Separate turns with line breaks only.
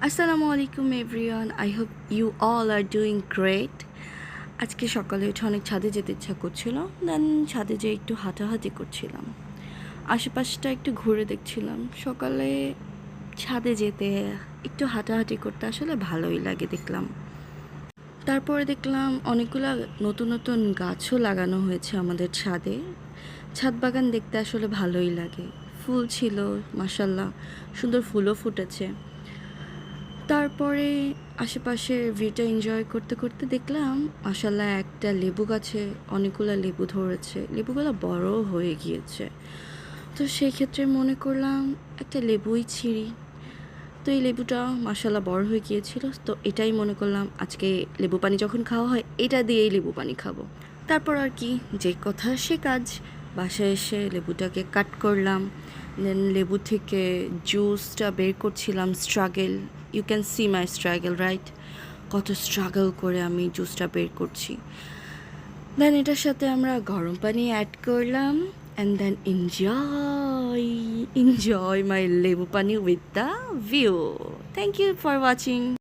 আসসালামু আলাইকুম everyone, I hope you all are doing great. আজকে সকালে উঠে অনেক ছাদে যেতে ইচ্ছা করছিল, দেন ছাদে যেয়ে একটু হাঁটাহাঁটি করছিলাম, আশেপাশটা একটু ঘুরে দেখছিলাম। সকালে ছাদে যেতে একটু হাঁটাহাঁটি করতে আসলে ভালোই লাগে দেখলাম। তারপরে দেখলাম অনেকগুলো নতুন নতুন গাছও লাগানো হয়েছে আমাদের ছাদে। ছাদ বাগান দেখতে আসলে ভালোই লাগে। ফুল ছিল, মাশাল্লাহ সুন্দর ফুলও ফুটেছে। তারপরে আশেপাশের ভিউটা এনজয় করতে করতে দেখলাম মাশাল্লাহ একটা লেবু গাছে অনেকগুলো লেবু ধরেছে, লেবুগুলো বড় হয়ে গিয়েছে। তো সেই ক্ষেত্রে মনে করলাম একটা লেবুই ছিঁড়ি। তো এই লেবুটা মাশাল্লাহ বড় হয়ে গিয়েছিল, তো এটাই মনে করলাম আজকে লেবু পানি যখন খাওয়া হয় এটা দিয়েই লেবু পানি খাবো। তারপর আর কি, যে কথা সে কাজ। বাসায় এসে লেবুটাকে কাট করলাম, দেন লেবু থেকে জুসটা বের করছিলাম। Struggle, you can see my struggle right, কত স্ট্রাগল করে আমি জুসটা বের করছি। দেন এটার সাথে আমরা গরম পানি অ্যাড করলাম and then enjoy enjoy my lebu pani with the view. Thank you for watching.